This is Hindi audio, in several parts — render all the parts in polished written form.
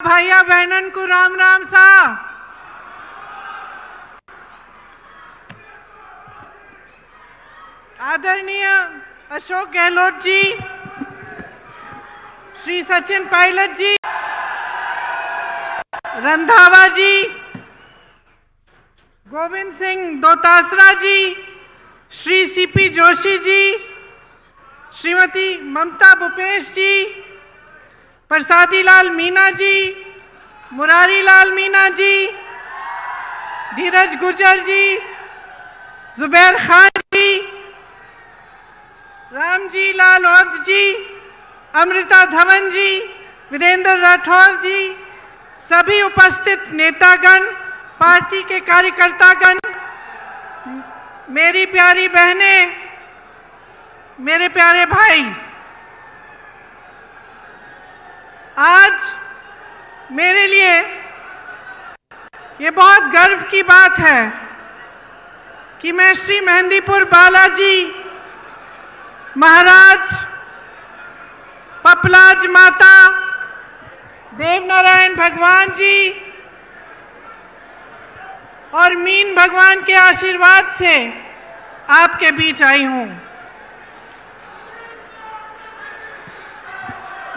भाइया बहनन को राम राम सा। आदरणीय अशोक गहलोत जी, श्री सचिन पायलट जी, रंधावा जी, गोविंद सिंह दोतासरा जी, श्री सीपी जोशी जी, श्रीमती ममता भूपेश जी, प्रसादी लाल मीना जी, मुरारी लाल मीना जी, धीरज गुजर जी, जुबैर खान जी, रामजी लाल औध जी, अमृता धवन जी, वीरेंद्र राठौर जी, सभी उपस्थित नेतागण, पार्टी के कार्यकर्तागण, मेरी प्यारी बहनें, मेरे प्यारे भाई, आज मेरे लिए ये बहुत गर्व की बात है कि मैं श्री मेहंदीपुर बालाजी महाराज, पपलाज माता, देवनारायण भगवान जी और मीन भगवान के आशीर्वाद से आपके बीच आई हूं।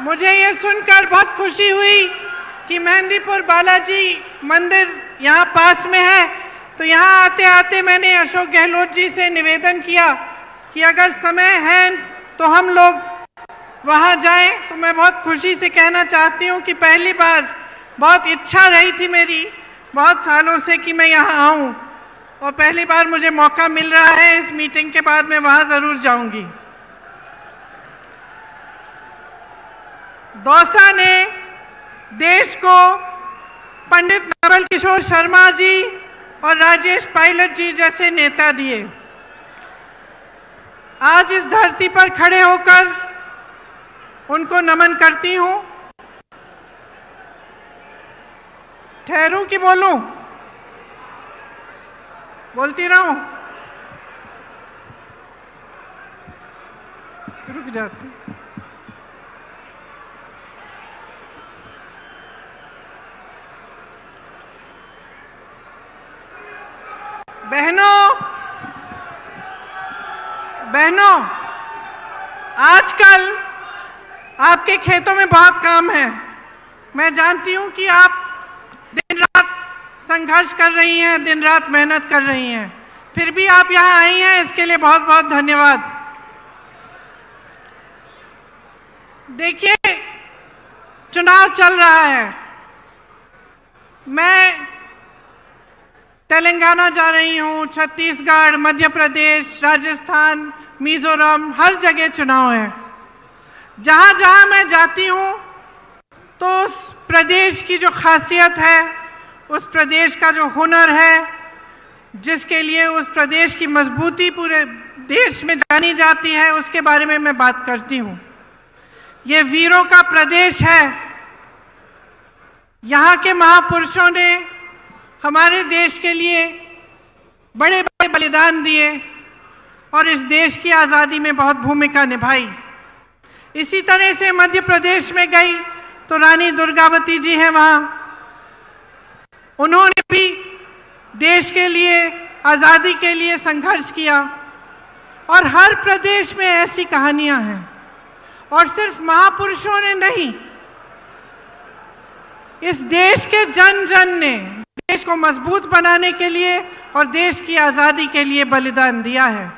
मुझे ये सुनकर बहुत खुशी हुई कि मेहंदीपुर बालाजी मंदिर यहाँ पास में है, तो यहाँ आते आते मैंने अशोक गहलोत जी से निवेदन किया कि अगर समय है तो हम लोग वहाँ जाएं। तो मैं बहुत खुशी से कहना चाहती हूँ कि पहली बार बहुत इच्छा रही थी मेरी बहुत सालों से कि मैं यहाँ आऊँ, और पहली बार मुझे मौका मिल रहा है। इस मीटिंग के बाद मैं वहाँ ज़रूर जाऊँगी। दौसा ने देश को पंडित नवल किशोर शर्मा जी और राजेश पायलट जी जैसे नेता दिए। आज इस धरती पर खड़े होकर उनको नमन करती हूँ। ठहरूं कि बोलूं? बोलती रहूं? रुक जाती। बहनों, आजकल आपके खेतों में बहुत काम है। मैं जानती हूं कि आप दिन रात संघर्ष कर रही हैं, दिन रात मेहनत कर रही हैं, फिर भी आप यहां आई हैं, इसके लिए बहुत बहुत धन्यवाद। देखिए, चुनाव चल रहा है। मैं तेलंगाना जा रही हूँ, छत्तीसगढ़, मध्य प्रदेश, राजस्थान, मिजोरम, हर जगह चुनाव है। जहाँ जहाँ मैं जाती हूँ तो उस प्रदेश की जो खासियत है, उस प्रदेश का जो हुनर है, जिसके लिए उस प्रदेश की मजबूती पूरे देश में जानी जाती है, उसके बारे में मैं बात करती हूँ। ये वीरों का प्रदेश है। यहाँ के महापुरुषों ने हमारे देश के लिए बड़े बड़े बलिदान दिए और इस देश की आज़ादी में बहुत भूमिका निभाई। इसी तरह से मध्य प्रदेश में गई तो रानी दुर्गावती जी हैं वहाँ, उन्होंने भी देश के लिए, आज़ादी के लिए संघर्ष किया। और हर प्रदेश में ऐसी कहानियाँ हैं। और सिर्फ महापुरुषों ने नहीं, इस देश के जन जन ने देश को मजबूत बनाने के लिए और देश की आज़ादी के लिए बलिदान दिया है।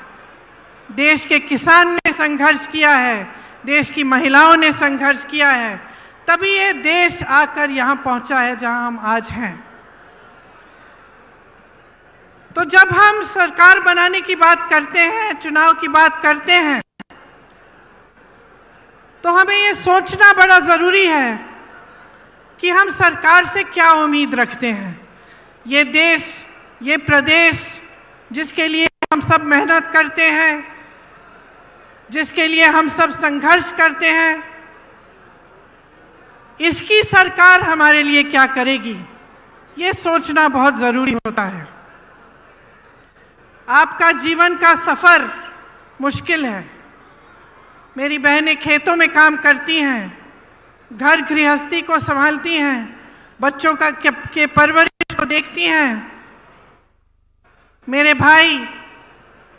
देश के किसान ने संघर्ष किया है, देश की महिलाओं ने संघर्ष किया है, तभी ये देश आकर यहाँ पहुँचा है जहाँ हम आज हैं। तो जब हम सरकार बनाने की बात करते हैं, चुनाव की बात करते हैं, तो हमें ये सोचना बड़ा ज़रूरी है कि हम सरकार से क्या उम्मीद रखते हैं। ये देश, ये प्रदेश जिसके लिए हम सब मेहनत करते हैं, जिसके लिए हम सब संघर्ष करते हैं, इसकी सरकार हमारे लिए क्या करेगी, ये सोचना बहुत ज़रूरी होता है। आपका जीवन का सफ़र मुश्किल है। मेरी बहनें खेतों में काम करती हैं, घर गृहस्थी को संभालती हैं, बच्चों के परवरिश को देखती हैं। मेरे भाई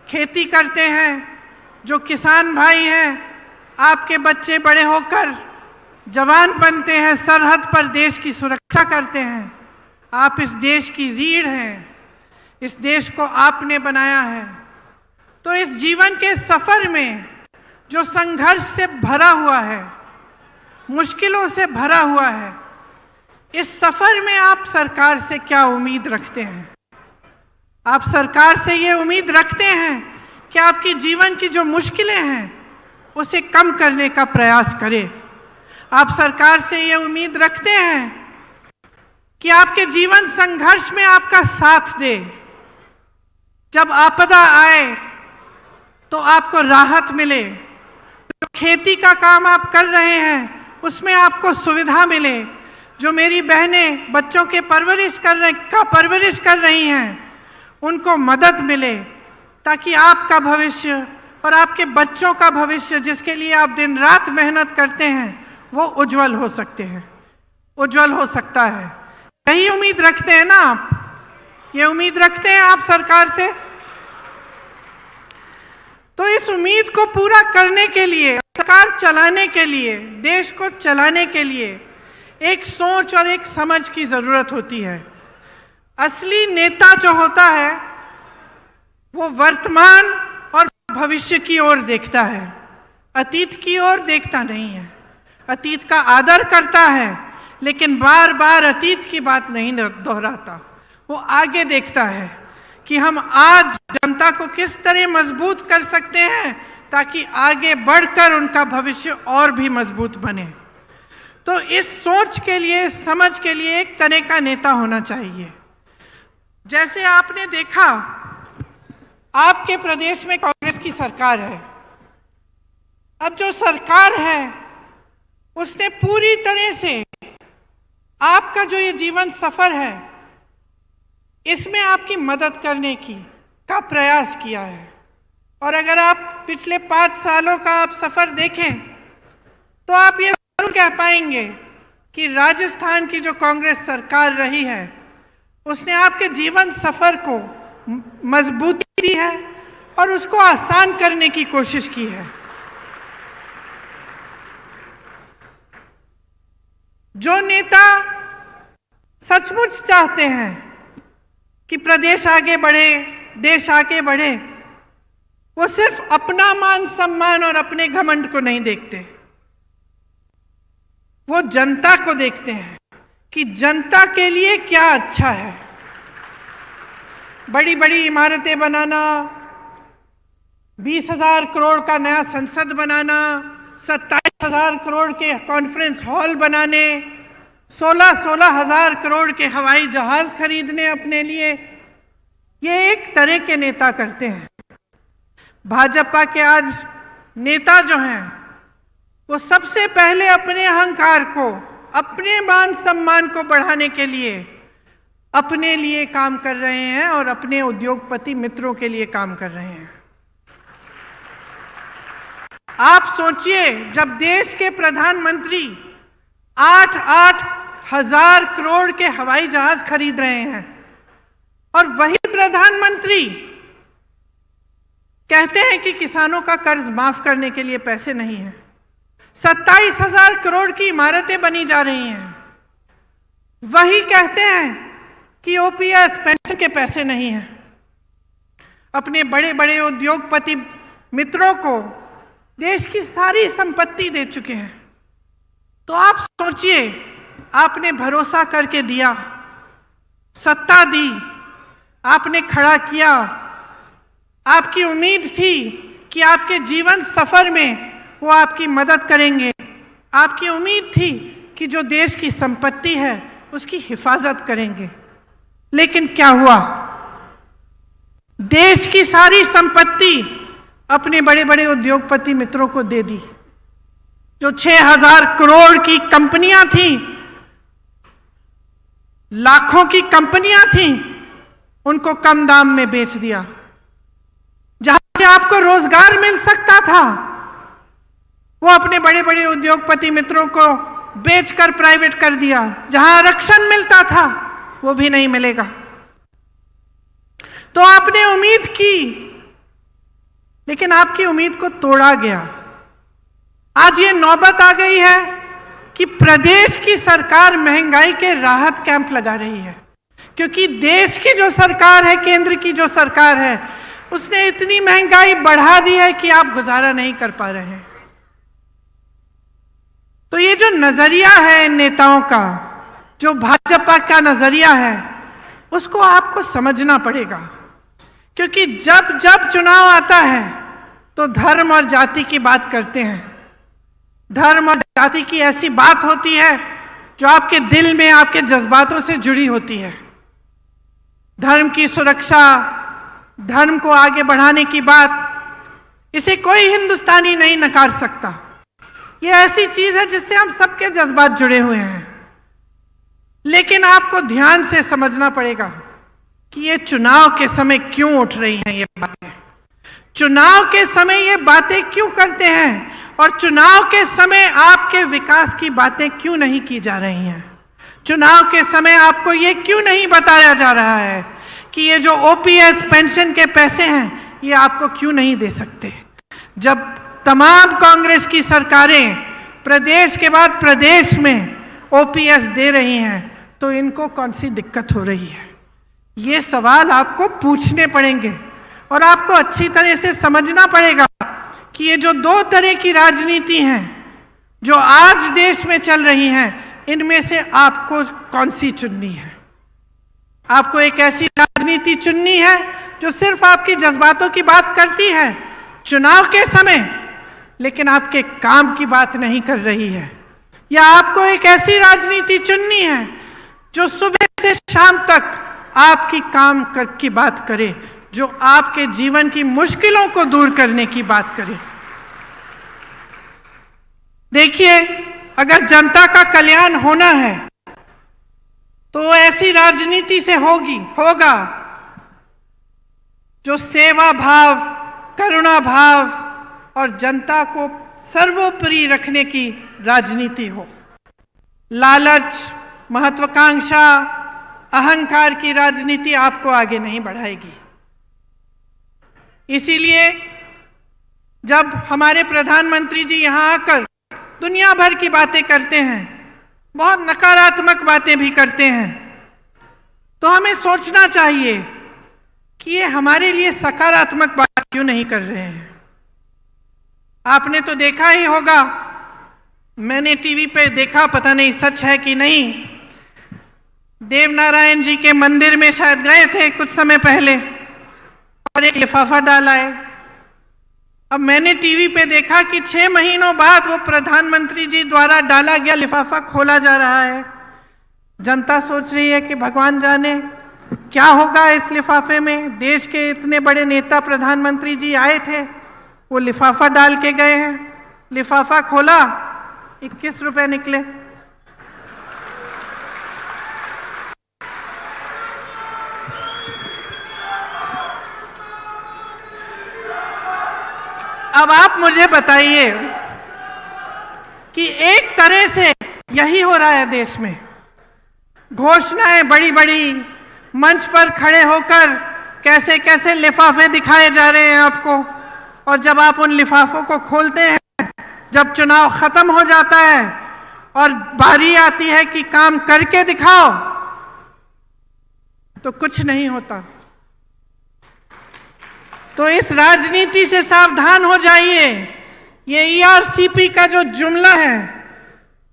खेती करते हैं, जो किसान भाई हैं, आपके बच्चे बड़े होकर जवान बनते हैं, सरहद पर देश की सुरक्षा करते हैं। आप इस देश की रीढ़ हैं, इस देश को आपने बनाया है। तो इस जीवन के सफर में जो संघर्ष से भरा हुआ है, मुश्किलों से भरा हुआ है, इस सफर में आप सरकार से क्या उम्मीद रखते हैं? आप सरकार से ये उम्मीद रखते हैं कि आपकी जीवन की जो मुश्किलें हैं उसे कम करने का प्रयास करे। आप सरकार से ये उम्मीद रखते हैं कि आपके जीवन संघर्ष में आपका साथ दे। जब आपदा आए तो आपको राहत मिले। जो खेती का काम आप कर रहे हैं उसमें आपको सुविधा मिले। जो मेरी बहनें बच्चों के परवरिश कर रही हैं उनको मदद मिले, ताकि आपका भविष्य और आपके बच्चों का भविष्य, जिसके लिए आप दिन रात मेहनत करते हैं, वो उज्जवल हो सकता है। यही उम्मीद रखते हैं ना आप? ये उम्मीद रखते हैं आप सरकार से? तो इस उम्मीद को पूरा करने के लिए, सरकार चलाने के लिए, देश को चलाने के लिए एक सोच और एक समझ की जरूरत होती है। असली नेता जो होता है वो वर्तमान और भविष्य की ओर देखता है, अतीत की ओर देखता नहीं है। अतीत का आदर करता है लेकिन बार बार अतीत की बात नहीं दोहराता। वो आगे देखता है कि हम आज जनता को किस तरह मजबूत कर सकते हैं ताकि आगे बढ़कर उनका भविष्य और भी मजबूत बने। तो इस सोच के लिए, समझ के लिए एक तरह का नेता होना चाहिए। जैसे आपने देखा, आपके प्रदेश में कांग्रेस की सरकार है। अब जो सरकार है उसने पूरी तरह से आपका जो ये जीवन सफर है इसमें आपकी मदद करने का प्रयास किया है। और अगर आप पिछले 5 सालों का आप सफर देखें तो आप ये जरूर कह पाएंगे कि राजस्थान की जो कांग्रेस सरकार रही है उसने आपके जीवन सफर को मजबूती दी है और उसको आसान करने की कोशिश की है। जो नेता सचमुच चाहते हैं कि प्रदेश आगे बढ़े, देश आगे बढ़े, वो सिर्फ अपना मान सम्मान और अपने घमंड को नहीं देखते, वो जनता को देखते हैं कि जनता के लिए क्या अच्छा है। बड़ी बड़ी इमारतें बनाना, 20,000 करोड़ का नया संसद बनाना, 27,000 करोड़ के कॉन्फ्रेंस हॉल बनाने, 16,000 करोड़ के हवाई जहाज खरीदने अपने लिए, ये एक तरह के नेता करते हैं। भाजपा के आज नेता जो हैं वो सबसे पहले अपने अहंकार को, अपने मान सम्मान को बढ़ाने के लिए अपने लिए काम कर रहे हैं और अपने उद्योगपति मित्रों के लिए काम कर रहे हैं। आप सोचिए, जब देश के प्रधानमंत्री 8-8 हजार करोड़ के हवाई जहाज खरीद रहे हैं और वही प्रधानमंत्री कहते हैं कि किसानों का कर्ज माफ करने के लिए पैसे नहीं है, 27,000 करोड़ की इमारतें बनी जा रही हैं, वही कहते हैं कि ओपीएस पेंशन के पैसे नहीं हैं, अपने बड़े बड़े उद्योगपति मित्रों को देश की सारी संपत्ति दे चुके हैं। तो आप सोचिए, आपने भरोसा करके दिया, सत्ता दी, आपने खड़ा किया, आपकी उम्मीद थी कि आपके जीवन सफर में वो आपकी मदद करेंगे, आपकी उम्मीद थी कि जो देश की संपत्ति है उसकी हिफाजत करेंगे। लेकिन क्या हुआ? देश की सारी संपत्ति अपने बड़े बड़े उद्योगपति मित्रों को दे दी। जो 6,000 करोड़ की कंपनियां थी, लाखों की कंपनियां थी, उनको कम दाम में बेच दिया। जहां से आपको रोजगार मिल सकता था वो अपने बड़े बड़े उद्योगपति मित्रों को बेचकर प्राइवेट कर दिया। जहां आरक्षण मिलता था वो भी नहीं मिलेगा। तो आपने उम्मीद की, लेकिन आपकी उम्मीद को तोड़ा गया। आज ये नौबत आ गई है कि प्रदेश की सरकार महंगाई के राहत कैंप लगा रही है, क्योंकि देश की जो सरकार है, केंद्र की जो सरकार है, उसने इतनी महंगाई बढ़ा दी है कि आप गुजारा नहीं कर पा रहे हैं। तो ये जो नजरिया है इन नेताओं का, जो भाजपा का नजरिया है, उसको आपको समझना पड़ेगा। क्योंकि जब जब चुनाव आता है तो धर्म और जाति की बात करते हैं। धर्म और जाति की ऐसी बात होती है जो आपके दिल में, आपके जज्बातों से जुड़ी होती है। धर्म की सुरक्षा, धर्म को आगे बढ़ाने की बात, इसे कोई हिंदुस्तानी नहीं नकार सकता। ये ऐसी चीज है जिससे हम सबके जज्बात जुड़े हुए हैं। लेकिन आपको ध्यान से समझना पड़ेगा कि ये चुनाव के समय क्यों उठ रही हैं ये बातें। चुनाव के समय ये बातें क्यों करते हैं, और चुनाव के समय आपके विकास की बातें क्यों नहीं की जा रही हैं। चुनाव के समय आपको ये क्यों नहीं बताया जा रहा है कि ये जो ओपीएस पेंशन के पैसे हैं ये आपको क्यों नहीं दे सकते। जब तमाम कांग्रेस की सरकारें प्रदेश के बाद प्रदेश में ओपीएस दे रही हैं तो इनको कौन सी दिक्कत हो रही है, ये सवाल आपको पूछने पड़ेंगे। और आपको अच्छी तरह से समझना पड़ेगा कि ये जो दो तरह की राजनीति हैं जो आज देश में चल रही हैं, इनमें से आपको कौन सी चुननी है। आपको एक ऐसी राजनीति चुननी है जो सिर्फ आपकी जज्बातों की बात करती है चुनाव के समय, लेकिन आपके काम की बात नहीं कर रही है। या आपको एक ऐसी राजनीति चुननी है जो सुबह से शाम तक आपकी काम की बात करे, जो आपके जीवन की मुश्किलों को दूर करने की बात करे। देखिए, अगर जनता का कल्याण होना है तो ऐसी राजनीति से होगा जो सेवा भाव, करुणा भाव और जनता को सर्वोपरि रखने की राजनीति हो। लालच, महत्वाकांक्षा, अहंकार की राजनीति आपको आगे नहीं बढ़ाएगी। इसीलिए जब हमारे प्रधानमंत्री जी यहां आकर दुनिया भर की बातें करते हैं, बहुत नकारात्मक बातें भी करते हैं, तो हमें सोचना चाहिए कि ये हमारे लिए सकारात्मक बात क्यों नहीं कर रहे हैं। आपने तो देखा ही होगा, मैंने टीवी पे देखा, पता नहीं सच है कि नहीं, देवनारायण जी के मंदिर में शायद गए थे कुछ समय पहले और एक लिफाफा डाला है। अब मैंने टीवी पे देखा कि 6 महीनों बाद वो प्रधानमंत्री जी द्वारा डाला गया लिफाफा खोला जा रहा है। जनता सोच रही है कि भगवान जाने क्या होगा इस लिफाफे में। देश के इतने बड़े नेता प्रधानमंत्री जी आए थे, वो लिफाफा डाल के गए हैं। लिफाफा खोला, 21 रुपए निकले। अब आप मुझे बताइए कि एक तरह से यही हो रहा है देश में। घोषणाएं बड़ी बड़ी मंच पर खड़े होकर कैसे कैसे लिफाफे दिखाए जा रहे हैं आपको, और जब आप उन लिफाफों को खोलते हैं, जब चुनाव खत्म हो जाता है और बारी आती है कि काम करके दिखाओ, तो कुछ नहीं होता। तो इस राजनीति से सावधान हो जाइए। ये ईआरसीपी का जो जुमला है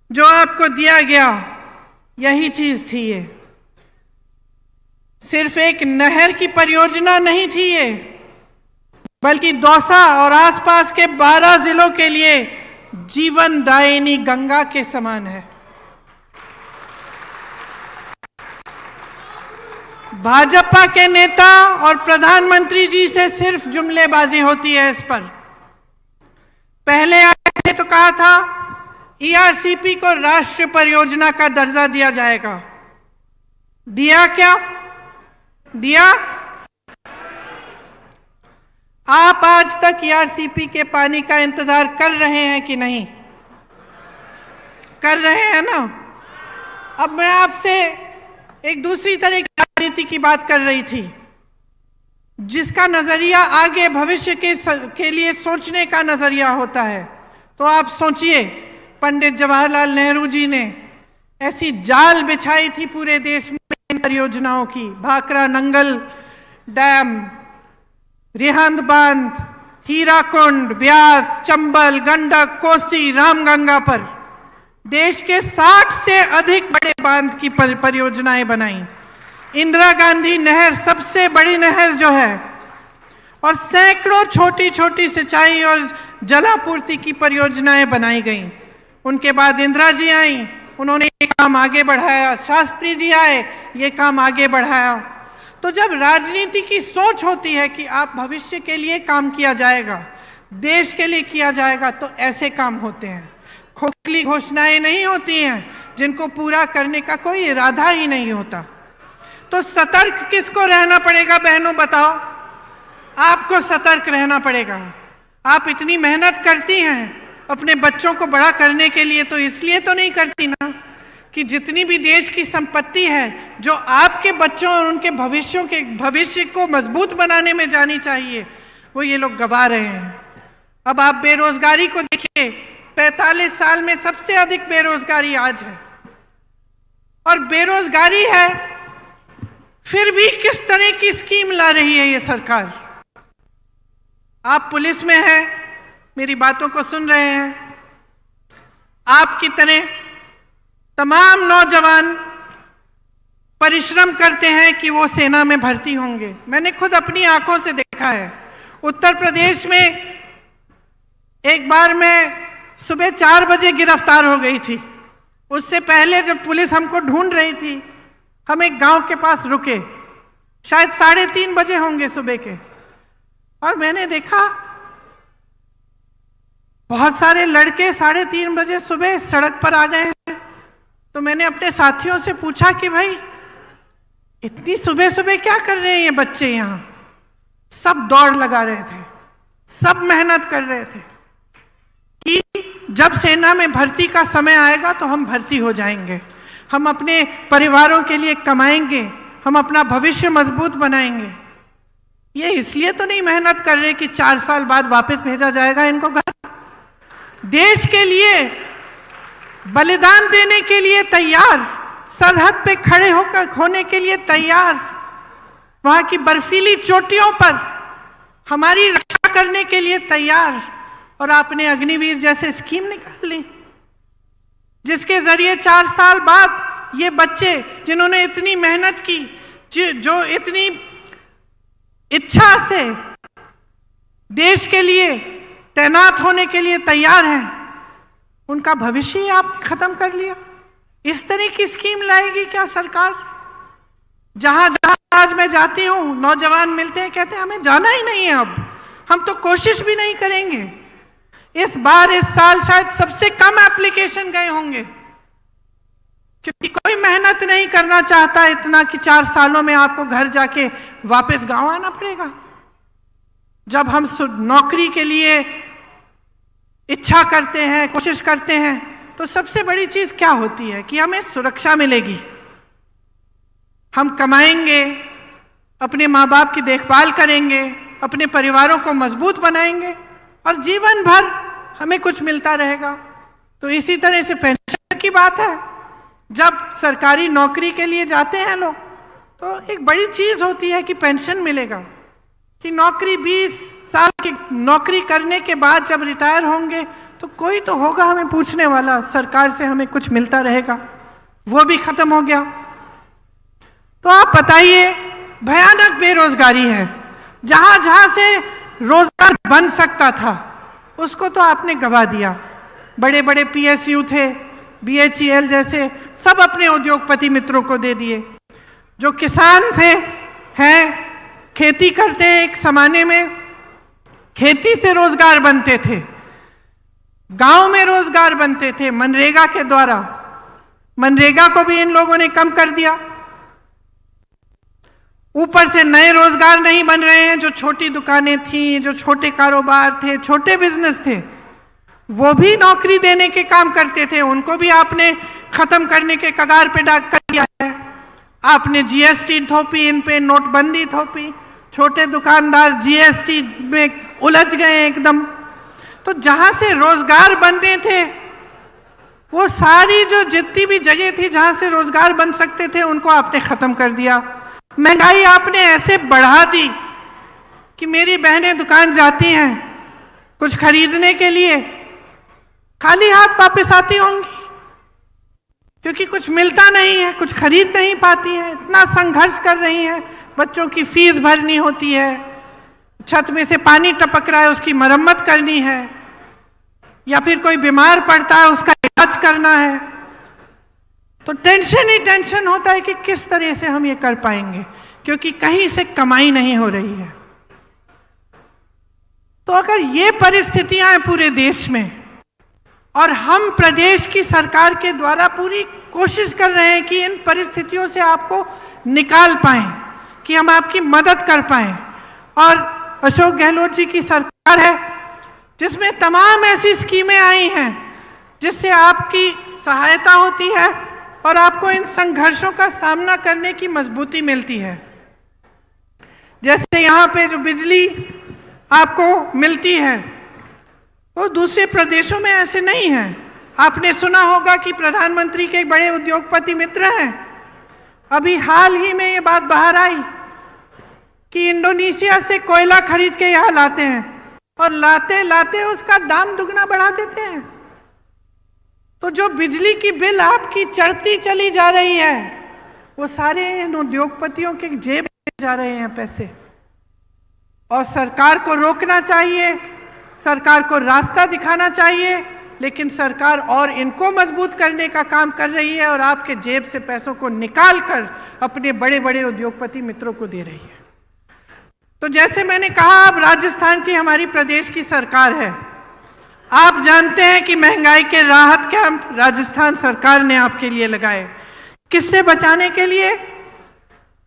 जो आपको दिया गया, यही चीज थी। ये सिर्फ एक नहर की परियोजना नहीं थी ये, बल्कि दौसा और आसपास के 12 जिलों के लिए जीवनदायिनी गंगा के समान है। भाजपा के नेता और प्रधानमंत्री जी से सिर्फ जुमलेबाजी होती है इस पर। पहले आए थे तो कहा था ईआरसीपी को राष्ट्रीय परियोजना का दर्जा दिया जाएगा। दिया क्या? दिया? आप आज तक ईआरसीपी के पानी का इंतजार कर रहे हैं कि नहीं? कर रहे हैं ना। अब मैं आपसे एक दूसरी तरह की राजनीति की बात कर रही थी, जिसका नजरिया आगे भविष्य के लिए सोचने का नजरिया होता है। तो आप सोचिए, पंडित जवाहरलाल नेहरू जी ने ऐसी जाल बिछाई थी पूरे देश में परियोजनाओं की, भाखड़ा नंगल डैम, रिहंद बांध, हीराकुंड, ब्यास, चंबल, गंडक, कोसी, रामगंगा पर देश के 60 से अधिक बड़े बांध की परियोजनाएं बनाई। इंदिरा गांधी नहर सबसे बड़ी नहर जो है, और सैकड़ों छोटी छोटी सिंचाई और जलापूर्ति की परियोजनाएं बनाई गई। उनके बाद इंदिरा जी आई, उन्होंने ये काम आगे बढ़ाया, शास्त्री जी आए, ये काम आगे बढ़ाया। तो जब राजनीति की सोच होती है कि आप भविष्य के लिए काम किया जाएगा, देश के लिए किया जाएगा, तो ऐसे काम होते हैं। खोखली घोषणाएं नहीं होती हैं जिनको पूरा करने का कोई इरादा ही नहीं होता। तो सतर्क किसको रहना पड़ेगा बहनों, बताओ? आपको सतर्क रहना पड़ेगा। आप इतनी मेहनत करती हैं अपने बच्चों को बड़ा करने के लिए, तो इसलिए तो नहीं करती ना कि जितनी भी देश की संपत्ति है जो आपके बच्चों और उनके भविष्य को मजबूत बनाने में जानी चाहिए, वो ये लोग गवा रहे हैं। अब आप बेरोजगारी को देखिए, 45 साल में सबसे अधिक बेरोजगारी आज है। और बेरोजगारी है, फिर भी किस तरह की स्कीम ला रही है ये सरकार। आप पुलिस में हैं, मेरी बातों को सुन रहे हैं, आपकी तरह तमाम नौजवान परिश्रम करते हैं कि वो सेना में भर्ती होंगे। मैंने खुद अपनी आंखों से देखा है। उत्तर प्रदेश में एक बार मैं सुबह 4 बजे गिरफ्तार हो गई थी। उससे पहले जब पुलिस हमको ढूंढ रही थी, हम एक गांव के पास रुके, शायद 3:30 बजे होंगे सुबह के, और मैंने देखा बहुत सारे लड़के 3:30 बजे सुबह सड़क पर आ गए हैं। तो मैंने अपने साथियों से पूछा कि भाई इतनी सुबह सुबह क्या कर रहे हैं ये बच्चे यहाँ? सब दौड़ लगा रहे थे, सब मेहनत कर रहे थे कि जब सेना में भर्ती का समय आएगा तो हम भर्ती हो जाएंगे, हम अपने परिवारों के लिए कमाएंगे, हम अपना भविष्य मजबूत बनाएंगे। ये इसलिए तो नहीं मेहनत कर रहे कि 4 साल बाद वापस भेजा जाएगा इनको घर। देश के लिए बलिदान देने के लिए तैयार, सरहद पे खड़े होकर होने के लिए तैयार, वहां की बर्फीली चोटियों पर हमारी रक्षा करने के लिए तैयार। और आपने अग्निवीर जैसे स्कीम निकाल ली, जिसके जरिए 4 साल बाद ये बच्चे जिन्होंने इतनी मेहनत की, जो इतनी इच्छा से देश के लिए तैनात होने के लिए तैयार हैं, उनका भविष्य ही आपने खत्म कर लिया। इस तरह की स्कीम लाएगी क्या सरकार? जहां जहां आज मैं जाती हूं, नौजवान मिलते हैं, कहते हैं हमें जाना ही नहीं है, अब हम तो कोशिश भी नहीं करेंगे। इस साल शायद सबसे कम एप्लीकेशन गए होंगे, क्योंकि कोई मेहनत नहीं करना चाहता इतना कि 4 सालों में आपको घर जाके वापस गांव आना पड़ेगा। जब हम नौकरी के लिए इच्छा करते हैं, कोशिश करते हैं, तो सबसे बड़ी चीज क्या होती है कि हमें सुरक्षा मिलेगी, हम कमाएंगे, अपने माँ बाप की देखभाल करेंगे, अपने परिवारों को मजबूत बनाएंगे और जीवन भर हमें कुछ मिलता रहेगा। तो इसी तरह से पेंशन की बात है, जब सरकारी नौकरी के लिए जाते हैं लोग, तो एक बड़ी चीज होती है कि पेंशन मिलेगा, कि नौकरी 20 साल की नौकरी करने के बाद जब रिटायर होंगे तो कोई तो होगा हमें पूछने वाला, सरकार से हमें कुछ मिलता रहेगा। वो भी खत्म हो गया। तो आप बताइए, भयानक बेरोजगारी है। जहां जहां से रोजगार बन सकता था उसको तो आपने गवा दिया। बड़े बड़े PSU थे, BHEL जैसे, सब अपने उद्योगपति मित्रों को दे दिए। जो किसान थे, हैं, खेती करते हैं, एक जमाने में खेती से रोजगार बनते थे, गांव में रोजगार बनते थे मनरेगा के द्वारा। मनरेगा को भी इन लोगों ने कम कर दिया। ऊपर से नए रोजगार नहीं बन रहे हैं। जो छोटी दुकानें थी, जो छोटे कारोबार थे, छोटे बिजनेस थे, वो भी नौकरी देने के काम करते थे, उनको भी आपने खत्म करने के कगार पे कर दिया है। आपने जीएसटी थोपी, इन पे नोटबंदी थोपी, छोटे दुकानदार जीएसटी में उलझ गए एकदम। तो जहां से रोजगार बनने थे, वो सारी जो जितनी भी जगह थी जहां से रोजगार बन सकते थे, उनको आपने खत्म कर दिया। महंगाई आपने ऐसे बढ़ा दी कि मेरी बहनें दुकान जाती हैं कुछ खरीदने के लिए, खाली हाथ वापस आती होंगी, क्योंकि कुछ मिलता नहीं है, कुछ खरीद नहीं पाती हैं, इतना संघर्ष कर रही हैं। बच्चों की फीस भरनी होती है, छत में से पानी टपक रहा है उसकी मरम्मत करनी है, या फिर कोई बीमार पड़ता है उसका इलाज करना है। तो टेंशन ही टेंशन होता है कि किस तरह से हम ये कर पाएंगे, क्योंकि कहीं से कमाई नहीं हो रही है। तो अगर ये परिस्थितियां हैं पूरे देश में, और हम प्रदेश की सरकार के द्वारा पूरी कोशिश कर रहे हैं कि इन परिस्थितियों से आपको निकाल पाएं, कि हम आपकी मदद कर पाएं, और अशोक गहलोत जी की सरकार है जिसमें तमाम ऐसी स्कीमें आई हैं जिससे आपकी सहायता होती है और आपको इन संघर्षों का सामना करने की मजबूती मिलती है। जैसे यहाँ पे जो बिजली आपको मिलती है, वो दूसरे प्रदेशों में ऐसे नहीं है। आपने सुना होगा कि प्रधानमंत्री के बड़े उद्योगपति मित्र हैं, अभी हाल ही में ये बात बाहर आई कि इंडोनेशिया से कोयला खरीद के यहाँ लाते हैं, और लाते लाते उसका दाम दुगना बढ़ा देते हैं। तो जो बिजली की बिल आपकी चढ़ती चली जा रही है, वो सारे इन उद्योगपतियों के जेब में जा रहे हैं पैसे। और सरकार को रोकना चाहिए, सरकार को रास्ता दिखाना चाहिए, लेकिन सरकार और इनको मजबूत करने का काम कर रही है और आपके जेब से पैसों को निकाल कर अपने बड़े बड़े उद्योगपति मित्रों को दे रही है। तो जैसे मैंने कहा, अब राजस्थान की हमारी प्रदेश की सरकार है। आप जानते हैं कि महंगाई के राहत कैंप राजस्थान सरकार ने आपके लिए लगाए। किससे बचाने के लिए?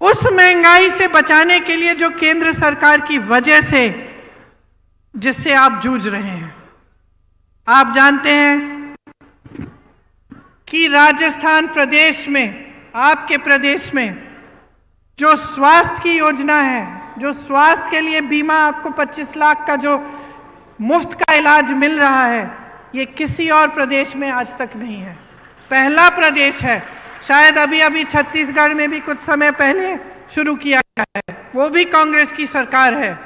उस महंगाई से बचाने के लिए जो केंद्र सरकार की वजह से, जिससे आप जूझ रहे हैं। आप जानते हैं कि राजस्थान प्रदेश में, आपके प्रदेश में जो स्वास्थ्य की योजना है, जो स्वास्थ्य के लिए बीमा आपको 25 लाख का जो मुफ्त का इलाज मिल रहा है, ये किसी और प्रदेश में आज तक नहीं है। पहला प्रदेश है। शायद अभी अभी छत्तीसगढ़ में भी कुछ समय पहले शुरू किया गया है, वो भी कांग्रेस की सरकार है।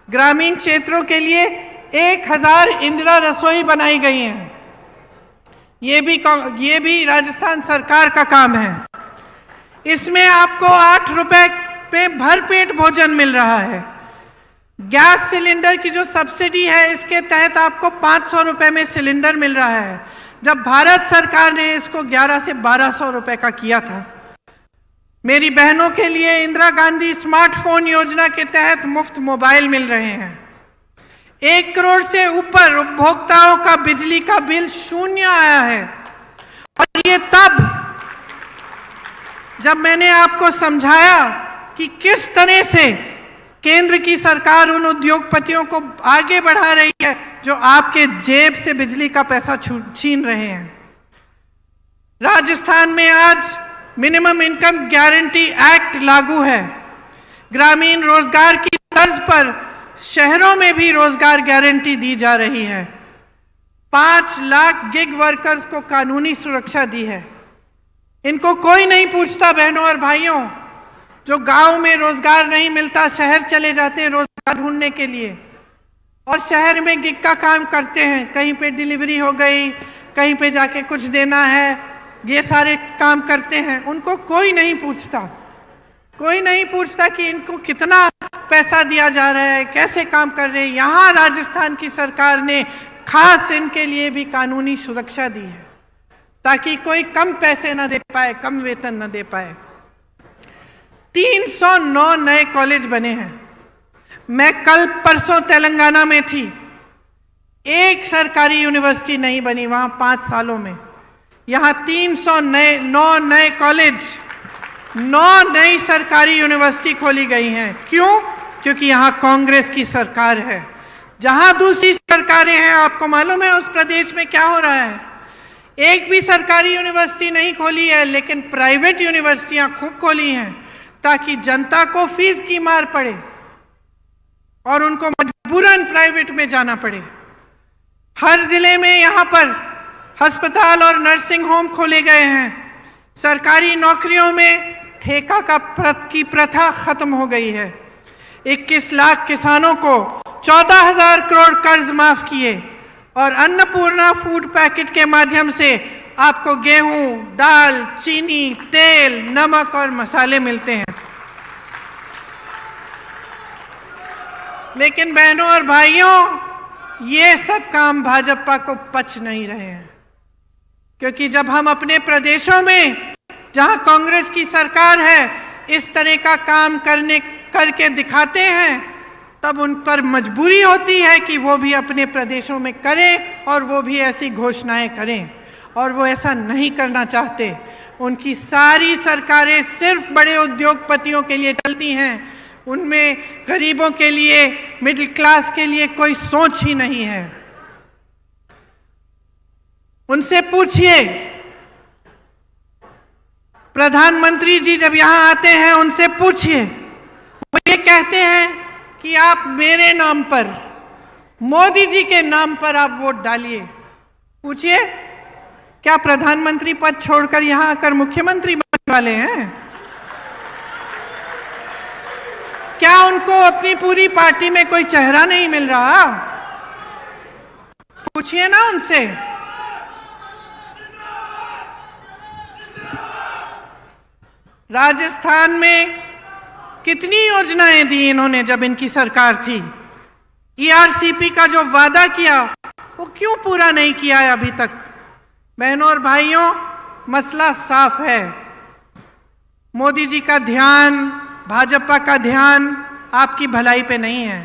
ग्रामीण क्षेत्रों के लिए 1000 इंदिरा रसोई बनाई गई हैं। ये भी राजस्थान सरकार का काम है। इसमें आपको 8 रुपए पे भरपेट भोजन मिल रहा है। गैस सिलेंडर की जो सब्सिडी है, इसके तहत आपको 500 रुपए में सिलेंडर मिल रहा है, जब भारत सरकार ने इसको 1100 से 1200 रुपए का किया था। मेरी बहनों के लिए इंदिरा गांधी स्मार्टफोन योजना के तहत मुफ्त मोबाइल मिल रहे हैं। 1 करोड़ से ऊपर उपभोक्ताओं का बिजली का बिल शून्य आया है। और ये तब जब मैंने आपको समझाया कि किस तरह से केंद्र की सरकार उन उद्योगपतियों को आगे बढ़ा रही है जो आपके जेब से बिजली का पैसा छीन रहे हैं। राजस्थान में आज मिनिमम इनकम गारंटी एक्ट लागू है। ग्रामीण रोजगार की तर्ज पर शहरों में भी रोजगार गारंटी दी जा रही है। 5 लाख गिग वर्कर्स को कानूनी सुरक्षा दी है। इनको कोई नहीं पूछता। बहनों और भाइयों, जो गांव में रोजगार नहीं मिलता, शहर चले जाते हैं रोजगार ढूंढने के लिए, और शहर में गिग का काम करते हैं। कहीं पे डिलीवरी हो गई, कहीं पे जाके कुछ देना है, ये सारे काम करते हैं। उनको कोई नहीं पूछता। कोई नहीं पूछता कि इनको कितना पैसा दिया जा रहा है, कैसे काम कर रहे हैं। यहाँ राजस्थान की सरकार ने खास इनके लिए भी कानूनी सुरक्षा दी है, ताकि कोई कम पैसे ना दे पाए, कम वेतन ना दे पाए। 309 नए कॉलेज बने हैं। मैं कल परसों तेलंगाना में थी। एक सरकारी यूनिवर्सिटी नहीं बनी वहां 5 सालों में। यहां 309 नए कॉलेज, 9 नई सरकारी यूनिवर्सिटी खोली गई हैं। क्यों? क्योंकि यहां कांग्रेस की सरकार है। जहां दूसरी सरकारें हैं, आपको मालूम है उस प्रदेश में क्या हो रहा है? एक भी सरकारी यूनिवर्सिटी नहीं खोली है, लेकिन प्राइवेट यूनिवर्सिटियां खूब खोली हैं ताकि जनता को फीस की मार पड़े और उनको मजबूरन प्राइवेट में जाना पड़े। हर जिले में यहाँ पर अस्पताल और नर्सिंग होम खोले गए हैं। सरकारी नौकरियों में ठेका की प्रथा खत्म हो गई है। 21 लाख किसानों को 14,000 करोड़ कर्ज माफ किए और अन्नपूर्णा फूड पैकेट के माध्यम से आपको गेहूं, दाल, चीनी, तेल, नमक और मसाले मिलते हैं। लेकिन बहनों और भाइयों, ये सब काम भाजपा को पच नहीं रहे हैं, क्योंकि जब हम अपने प्रदेशों में जहां कांग्रेस की सरकार है इस तरह का काम करके दिखाते हैं, तब उन पर मजबूरी होती है कि वो भी अपने प्रदेशों में करें और वो भी ऐसी घोषणाएं करें, और वो ऐसा नहीं करना चाहते। उनकी सारी सरकारें सिर्फ बड़े उद्योगपतियों के लिए चलती हैं, उनमें गरीबों के लिए, मिडिल क्लास के लिए कोई सोच ही नहीं है। उनसे पूछिए, प्रधानमंत्री जी जब यहां आते हैं उनसे पूछिए, वो ये कहते हैं कि आप मेरे नाम पर, मोदी जी के नाम पर आप वोट डालिए। पूछिए, क्या प्रधानमंत्री पद छोड़कर यहां आकर मुख्यमंत्री बनने वाले हैं? क्या उनको अपनी पूरी पार्टी में कोई चेहरा नहीं मिल रहा? पूछिए ना उनसे। राजस्थान में कितनी योजनाएं दी इन्होंने जब इनकी सरकार थी। ईआरसीपी का जो वादा किया वो क्यों पूरा नहीं किया है अभी तक? बहनों और भाइयों, मसला साफ है। मोदी जी का ध्यान, भाजपा का ध्यान आपकी भलाई पे नहीं है।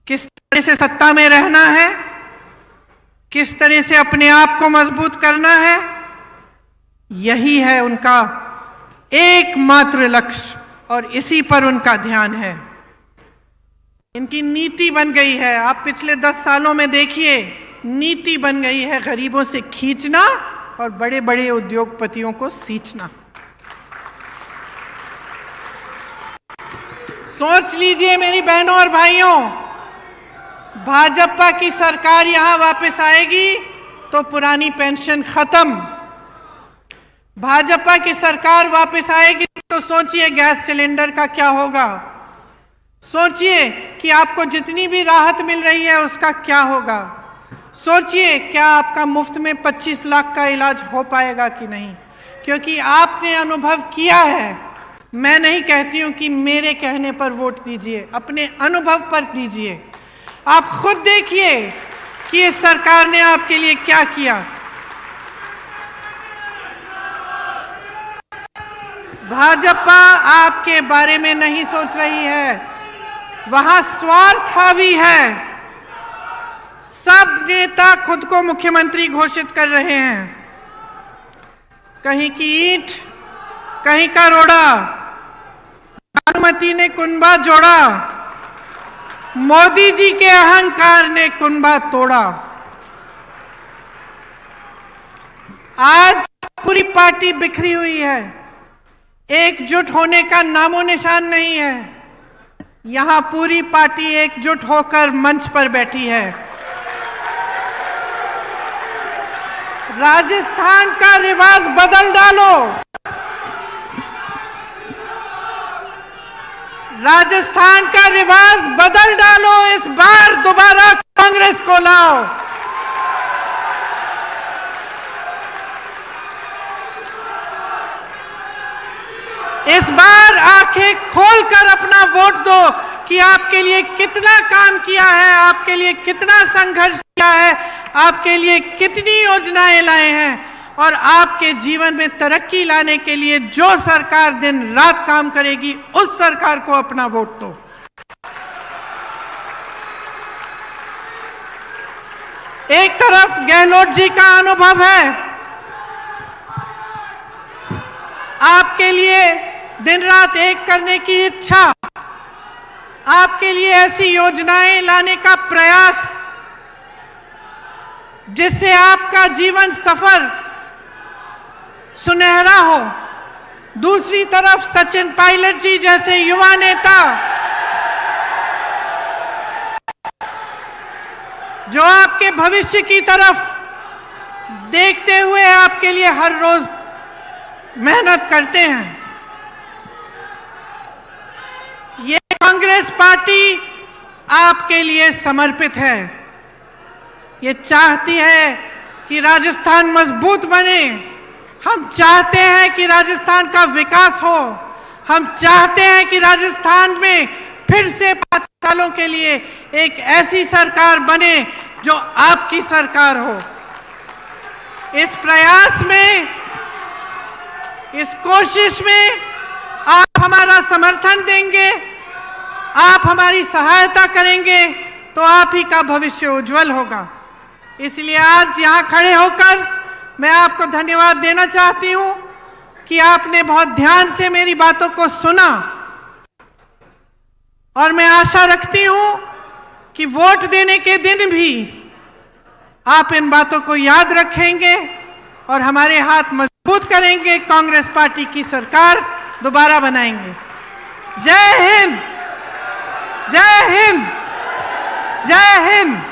किस तरह से सत्ता में रहना है, किस तरह से अपने आप को मजबूत करना है, यही है उनका एकमात्र लक्ष्य और इसी पर उनका ध्यान है। इनकी नीति बन गई है, आप पिछले 10 सालों में देखिए, नीति बन गई है गरीबों से खींचना और बड़े बड़े उद्योगपतियों को सींचना। सोच लीजिए मेरी बहनों और भाइयों, भाजपा की सरकार यहां वापस आएगी तो पुरानी पेंशन खत्म। भाजपा की सरकार वापस आएगी तो सोचिए गैस सिलेंडर का क्या होगा। सोचिए कि आपको जितनी भी राहत मिल रही है उसका क्या होगा। सोचिए क्या आपका मुफ्त में 25 लाख का इलाज हो पाएगा कि नहीं, क्योंकि आपने अनुभव किया है। मैं नहीं कहती हूं कि मेरे कहने पर वोट दीजिए, अपने अनुभव पर दीजिए। आप खुद देखिए कि इस सरकार ने आपके लिए क्या किया। भाजपा आपके बारे में नहीं सोच रही है, वहां स्वार्थ हावी है। सब नेता खुद को मुख्यमंत्री घोषित कर रहे हैं। कहीं की ईंट, कहीं का रोड़ा, भानुमति ने कुनबा जोड़ा, मोदी जी के अहंकार ने कुनबा तोड़ा। आज पूरी पार्टी बिखरी हुई है, एकजुट होने का नामो निशान नहीं है। यहां पूरी पार्टी एकजुट होकर मंच पर बैठी है। राजस्थान का रिवाज बदल डालो। राजस्थान का रिवाज बदल डालो। इस बार दोबारा कांग्रेस को लाओ। इस बार आंखें खोलकर अपना वोट दो कि आपके लिए कितना काम किया है, आपके लिए कितना संघर्ष किया है, आपके लिए कितनी योजनाएं लाए हैं और आपके जीवन में तरक्की लाने के लिए जो सरकार दिन रात काम करेगी उस सरकार को अपना वोट दो। एक तरफ गहलोत जी का अनुभव है, आपके लिए दिन रात एक करने की इच्छा, आपके लिए ऐसी योजनाएं लाने का प्रयास जिससे आपका जीवन सफर सुनहरा हो। दूसरी तरफ सचिन पायलट जी जैसे युवा नेता जो आपके भविष्य की तरफ देखते हुए आपके लिए हर रोज मेहनत करते हैं। ये कांग्रेस पार्टी आपके लिए समर्पित है। ये चाहती है कि राजस्थान मजबूत बने। हम चाहते हैं कि राजस्थान का विकास हो। हम चाहते हैं कि राजस्थान में फिर से 5 सालों के लिए एक ऐसी सरकार बने जो आपकी सरकार हो। इस प्रयास में, इस कोशिश में आप हमारा समर्थन देंगे, आप हमारी सहायता करेंगे तो आप ही का भविष्य उज्जवल होगा। इसलिए आज यहाँ खड़े होकर मैं आपको धन्यवाद देना चाहती हूँ कि आपने बहुत ध्यान से मेरी बातों को सुना और मैं आशा रखती हूँ कि वोट देने के दिन भी आप इन बातों को याद रखेंगे और हमारे हाथ मजबूत करेंगे। कांग्रेस पार्टी की सरकार दोबारा बनाएंगे। जय हिंद, जय हिंद, जय हिंद।